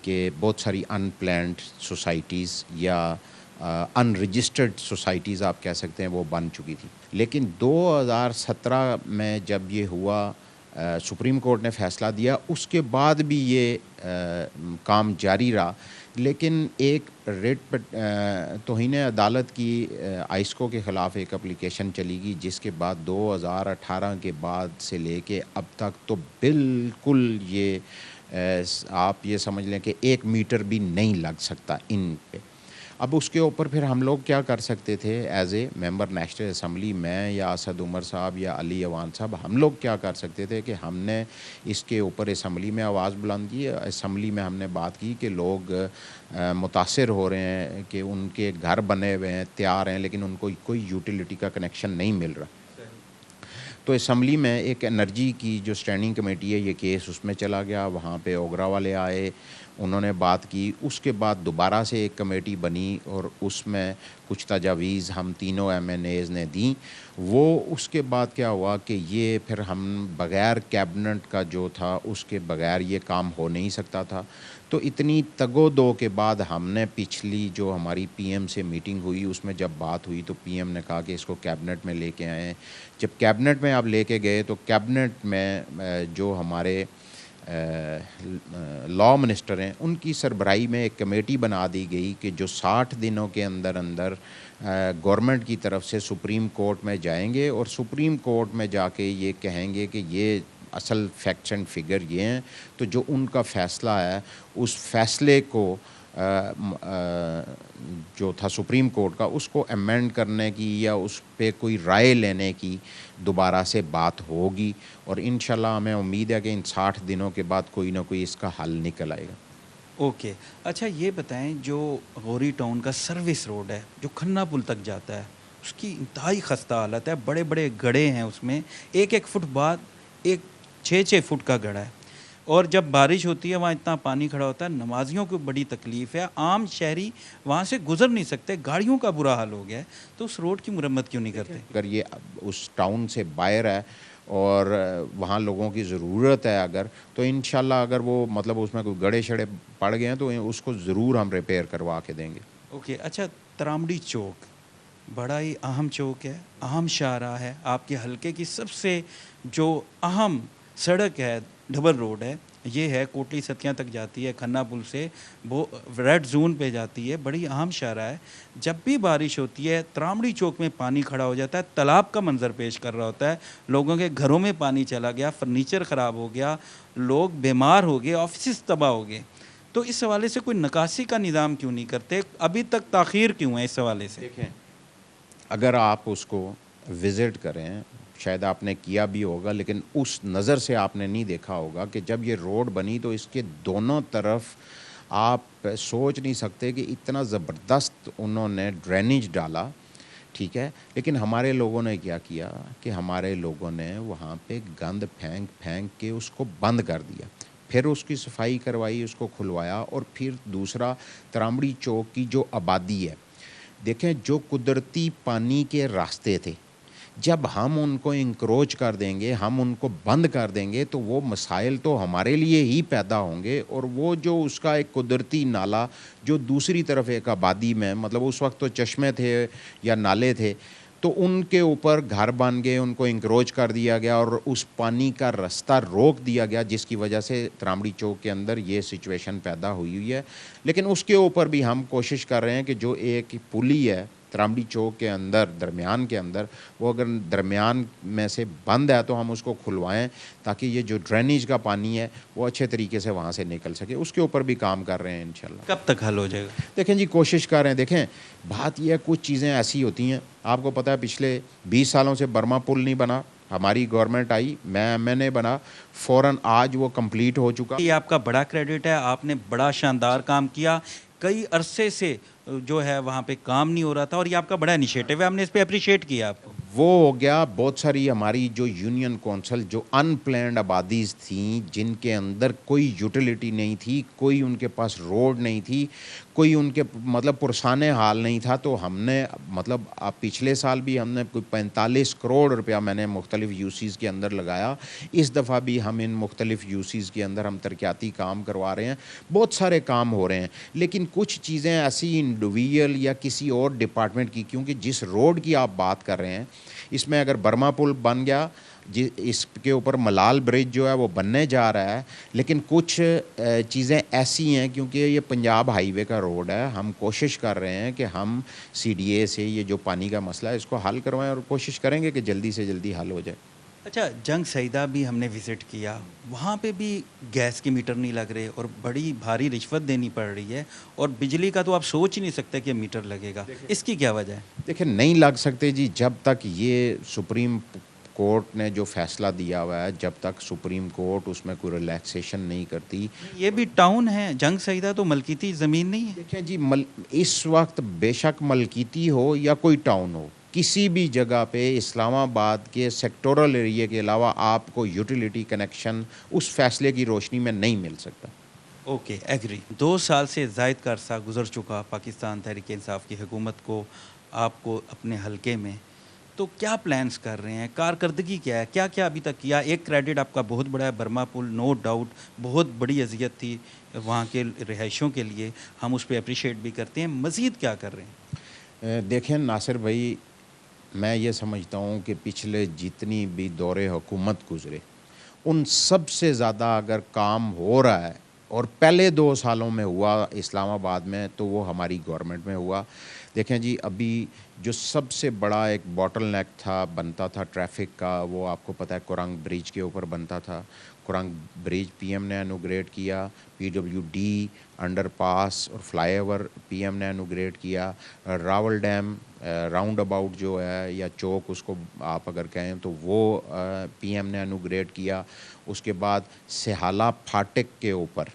कि बहुत सारी अनप्लैन्ड सोसाइटीज़ या अनरजिस्टर्ड सोसाइटीज़ आप कह सकते हैं वो बन चुकी थी। लेकिन 2017 में जब ये हुआ, सुप्रीम कोर्ट ने फ़ैसला दिया, उसके बाद भी ये काम जारी रहा। लेकिन एक रेट तौहीन अदालत की आइस्को के ख़िलाफ़ एक एप्लीकेशन चली गई, जिसके बाद 2018 के बाद से लेके अब तक तो बिल्कुल ये आप ये समझ लें कि 1 मीटर भी नहीं लग सकता इन पे। अब उसके ऊपर फिर हम लोग क्या कर सकते थे as a member national assembly, मैं या असद उमर साहब या अली अवान साहब, हम लोग क्या कर सकते थे कि हमने इसके ऊपर असम्बली में आवाज़ बुलंद की। असम्बली में हमने बात की कि लोग मुतासर हो रहे हैं कि उनके घर बने हुए हैं, तैयार हैं, लेकिन उनको कोई यूटिलिटी का कनेक्शन नहीं मिल रहा। तो असम्बली में एक एनर्जी की जो स्टैंडिंग कमेटी है, ये केस उसमें चला गया। वहाँ पे ओगरा वाले आए, उन्होंने बात की। उसके बाद दोबारा से एक कमेटी बनी और उसमें कुछ तजावीज़ हम तीनों MNAs ने दी। वो उसके बाद क्या हुआ कि ये फिर हम बग़ैर कैबिनेट का जो था उसके बग़ैर ये काम हो नहीं सकता था। तो इतनी तगो-दो के बाद हमने पिछली जो हमारी PM से मीटिंग हुई उसमें जब बात हुई तो PM ने कहा कि इसको कैबिनेट में लेके आएँ। जब कैबिनेट में आप लेके गए तो कैबिनेट में जो हमारे लॉ मिनिस्टर हैं, उनकी सरबराही में एक कमेटी बना दी गई कि जो 60 दिनों के अंदर अंदर गवर्नमेंट की तरफ से सुप्रीम कोर्ट में जाएंगे और सुप्रीम कोर्ट में जाके ये कहेंगे कि ये असल फैक्ट्स एंड फिगर ये हैं, तो जो उनका फ़ैसला है उस फैसले को जो था सुप्रीम कोर्ट का, उसको अमेंड करने की या उस पे कोई राय लेने की दोबारा से बात होगी और इंशाल्लाह हमें उम्मीद है कि इन 60 दिनों के बाद कोई ना कोई इसका हल निकल आएगा। ओके, अच्छा ये बताएं, जो गौरी टाउन का सर्विस रोड है जो खन्ना पुल तक जाता है, उसकी इंतहाई खस्ता हालत है। बड़े बड़े गड्ढे हैं उसमें, 1-1 फुट बाद एक 6-6 फुट का गड्ढा है और जब बारिश होती है वहाँ इतना पानी खड़ा होता है, नमाजियों को बड़ी तकलीफ़ है, आम शहरी वहाँ से गुजर नहीं सकते, गाड़ियों का बुरा हाल हो गया है। तो उस रोड की मुरम्मत क्यों नहीं करते? अगर ये उस टाउन से बाहर है और वहाँ लोगों की ज़रूरत है अगर, तो इंशाल्लाह अगर वो मतलब उसमें कोई गड़े शड़े पड़ गए हैं तो उसको ज़रूर हम रिपेयर करवा के देंगे। ओके, अच्छा त्रामड़ी चौक बड़ा ही अहम चौक है, अहम शाहराह है, आपके हलके की सबसे जो अहम सड़क है, डबल रोड है, ये है, कोटली सतिया तक जाती है, खन्ना पुल से वो रेड जोन पे जाती है, बड़ी अहम शाहराह है। जब भी बारिश होती है त्रामड़ी चौक में पानी खड़ा हो जाता है, तालाब का मंजर पेश कर रहा होता है, लोगों के घरों में पानी चला गया, फर्नीचर ख़राब हो गया, लोग बीमार हो गए, ऑफिस तबाह हो गए। तो इस हवाले से कोई निकासी का निज़ाम क्यों नहीं करते? अभी तक ताख़ीर क्यों है इस हवाले से? देखें, अगर आप उसको विज़िट करें, शायद आपने किया भी होगा, लेकिन उस नज़र से आपने नहीं देखा होगा कि जब ये रोड बनी तो इसके दोनों तरफ आप सोच नहीं सकते कि इतना ज़बरदस्त उन्होंने ड्रेनेज डाला, ठीक है। लेकिन हमारे लोगों ने क्या किया कि हमारे लोगों ने वहाँ पे गंद फेंक फेंक के उसको बंद कर दिया, फिर उसकी सफाई करवाई, उसको खुलवाया। और फिर दूसरा, त्रामड़ी चौक की जो आबादी है, देखें, जो कुदरती पानी के रास्ते थे, जब हम उनको इंक्रोच कर देंगे, हम उनको बंद कर देंगे, तो वो मसाइल तो हमारे लिए ही पैदा होंगे। और वो जो उसका एक कुदरती नाला जो दूसरी तरफ एक आबादी में, मतलब उस वक्त तो चश्मे थे या नाले थे, तो उनके ऊपर घर बन गए, उनको इंक्रोच कर दिया गया और उस पानी का रास्ता रोक दिया गया, जिसकी वजह से त्रामड़ी चौक के अंदर ये सिचुएशन पैदा हुई है। लेकिन उसके ऊपर भी हम कोशिश कर रहे हैं कि जो एक पुली है त्रामड़ी चौक के अंदर, दरमियान के अंदर, वो अगर दरमियान में से बंद है तो हम उसको खुलवाएं, ताकि ये जो ड्रेनेज का पानी है वो अच्छे तरीके से वहाँ से निकल सके। उसके ऊपर भी काम कर रहे हैं इंशाल्लाह। कब तक हल हो जाएगा? देखें जी, कोशिश कर रहे हैं। देखें, बात यह है, कुछ चीज़ें ऐसी होती हैं, आपको पता है पिछले 20 सालों से बर्मा पुल नहीं बना, हमारी गवर्नमेंट आई, मैं MNA बना, फ़ौरन आज वो कंप्लीट हो चुका। ये आपका बड़ा क्रेडिट है, आपने बड़ा शानदार काम किया। कई अरसे से जो है वहाँ पे काम नहीं हो रहा था और ये आपका बड़ा इनिशिएटिव है, हमने इस पे अप्रिशिएट किया आपको। वो हो गया। बहुत सारी हमारी जो यूनियन कौंसल, जो अनप्लैंड आबादीज़ थी, जिनके अंदर कोई यूटिलिटी नहीं थी, कोई उनके पास रोड नहीं थी, कोई उनके मतलब पुरसाने हाल नहीं था, तो हमने मतलब पिछले साल भी हमने कोई 45 करोड़ रुपया मैंने मुख्तलिफ यूसीज़ के अंदर लगाया। इस दफ़ा भी हम इन मुख्तलिफ यूसीज़ के अंदर हम तरक्याती काम करवा रहे हैं, बहुत सारे काम हो रहे हैं। लेकिन कुछ चीज़ें ऐसी इंडिविजुअल या किसी और डिपार्टमेंट की, क्योंकि जिस रोड की आप बात कर रहे हैं, इसमें अगर बर्मा पुल बन गया, इसके ऊपर मलाल ब्रिज जो है वो बनने जा रहा है, लेकिन कुछ चीज़ें ऐसी हैं, क्योंकि ये पंजाब हाईवे का रोड है, हम कोशिश कर रहे हैं कि हम CDA से ये जो पानी का मसला है इसको हल करवाएं और कोशिश करेंगे कि जल्दी से जल्दी हल हो जाए। अच्छा, जंग सईदा भी हमने विज़िट किया, वहाँ पे भी गैस के मीटर नहीं लग रहे और बड़ी भारी रिश्वत देनी पड़ रही है, और बिजली का तो आप सोच ही नहीं सकते कि मीटर लगेगा। इसकी क्या वजह है? देखिए, नहीं लग सकते जी, जब तक ये सुप्रीम कोर्ट ने जो फैसला दिया हुआ है, जब तक सुप्रीम कोर्ट उसमें कोई रिलैक्सेशन नहीं करती। ये भी टाउन है, जंग सईदा तो मलकीती ज़मीन नहीं है। देखें जी, इस वक्त बेशक मलकीती हो या कोई टाउन हो, किसी भी जगह पे इस्लामाबाद के सेक्टोरल एरिया के अलावा आपको यूटिलिटी कनेक्शन उस फैसले की रोशनी में नहीं मिल सकता। Okay, agree. 2 साल से ज़ायद का अरसा गुजर चुका पाकिस्तान तहरीक इंसाफ की हुकूमत को, आपको अपने हलके में, तो क्या प्लान्स कर रहे हैं? कारकर्दगी क्या है? क्या क्या अभी तक किया? एक क्रेडिट आपका बहुत बड़ा है, बर्मा पुल, नो डाउट बहुत बड़ी अजियत थी वहाँ के रिहायशियों के लिए, हम उस पर अप्रिशिएट भी करते हैं। मज़ीद क्या कर रहे हैं? देखें नासिर भाई, मैं ये समझता हूँ कि पिछले जितनी भी दौरे हुकूमत गुजरे, उन सब से ज़्यादा अगर काम हो रहा है और पहले 2 सालों में हुआ इस्लामाबाद में, तो वो हमारी गवर्नमेंट में हुआ। देखें जी, अभी जो सबसे बड़ा एक बॉटल नेक था, बनता था ट्रैफिक का, वो आपको पता है कुरंग ब्रिज के ऊपर बनता था। कुरंग ब्रिज पीएम ने इनॉग्रेट किया, पीडब्ल्यूडी अंडरपास और फ्लाईओवर पीएम ने इनॉग्रेट किया, रावल डैम राउंड अबाउट जो है या चौक उसको आप अगर कहें तो वो पीएम ने इनॉग्रेट किया। उसके बाद सिहाला फाटक के ऊपर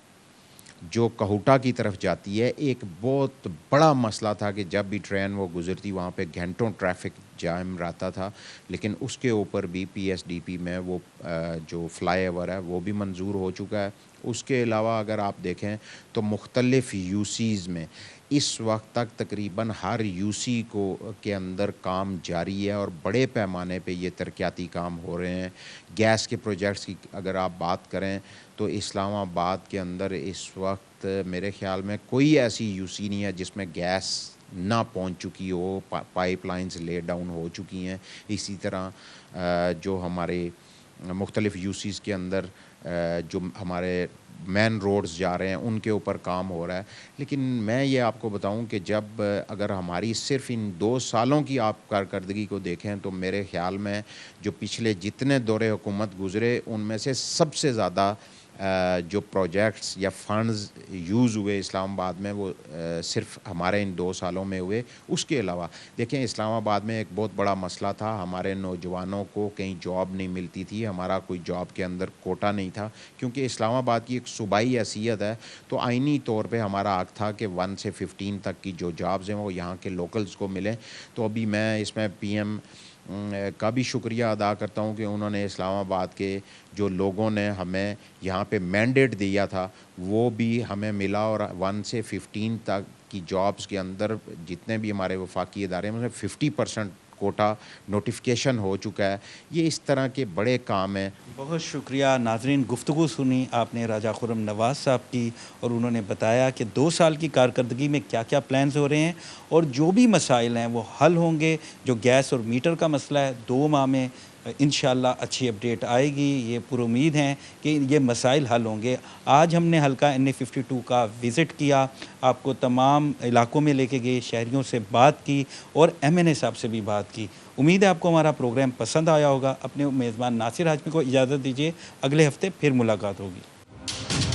जो कहूटा की तरफ जाती है, एक बहुत बड़ा मसला था कि जब भी ट्रेन वो गुजरती वहाँ पे घंटों ट्रैफिक जाम रहता था, लेकिन उसके ऊपर भी पीएसडीपी में वो जो फ्लाईओवर है वो भी मंजूर हो चुका है। उसके अलावा अगर आप देखें तो मुख्तलिफ़ यूसीज़ में इस वक्त तक तकरीबन हर यूसी को के अंदर काम जारी है और बड़े पैमाने पे ये तरक्याती काम हो रहे हैं। गैस के प्रोजेक्ट्स की अगर आप बात करें तो इस्लामाबाद के अंदर इस वक्त मेरे ख़्याल में कोई ऐसी यूसी नहीं है जिसमें गैस ना पहुंच चुकी हो, पाइपलाइंस ले डाउन हो चुकी हैं। इसी तरह जो हमारे मुख्तलिफ़ यूसीज़ के अंदर जो हमारे मेन रोड्स जा रहे हैं उनके ऊपर काम हो रहा है। लेकिन मैं ये आपको बताऊं कि जब अगर हमारी सिर्फ इन 2 सालों की आप कारकर्दगी को देखें तो मेरे ख़्याल में जो पिछले जितने दौरे हुकूमत गुज़रे उनमें से सबसे ज़्यादा जो प्रोजेक्ट्स या फंड्स यूज़ हुए इस्लामाबाद में वो सिर्फ हमारे इन 2 सालों में हुए। उसके अलावा देखें, इस्लामाबाद में एक बहुत बड़ा मसला था, हमारे नौजवानों को कहीं जॉब नहीं मिलती थी, हमारा कोई जॉब के अंदर कोटा नहीं था, क्योंकि इस्लामाबाद की एक सूबाई हैसियत है तो आइनी तौर पे हमारा हक़ था कि 1 से 15 तक की जो जॉब्स हैं वो यहाँ के लोकल्स को मिलें। तो अभी मैं इसमें पीएम का भी शुक्रिया अदा करता हूँ कि उन्होंने इस्लामाबाद के जो लोगों ने हमें यहाँ पे मैंडेट दिया था वो भी हमें मिला और 1 से 15 तक की जॉब्स के अंदर जितने भी हमारे वफाकी इदारे हैं उसमें 50% कोटा नोटिफिकेशन हो चुका है। ये इस तरह के बड़े काम हैं। बहुत शुक्रिया नाज़रीन, गुफ्तगू सुनी आपने राजा खुर्रम नवाज़ साहब की और उन्होंने बताया कि 2 साल की कारकर्दगी में क्या क्या प्लान्स हो रहे हैं और जो भी मसाइल हैं वो हल होंगे। जो गैस और मीटर का मसला है 2 माह में इंशाल्लाह अच्छी अपडेट आएगी। ये पुरुमीद हैं कि ये मसाइल हल होंगे। आज हमने हल्का NA52 का विज़िट किया, आपको तमाम इलाकों में लेके गए, शहरियों से बात की और MNA साहब से भी बात की। उम्मीद है आपको हमारा प्रोग्राम पसंद आया होगा। अपने मेज़बान नासिर हाशमी को इजाज़त दीजिए, अगले हफ्ते फिर मुलाकात होगी।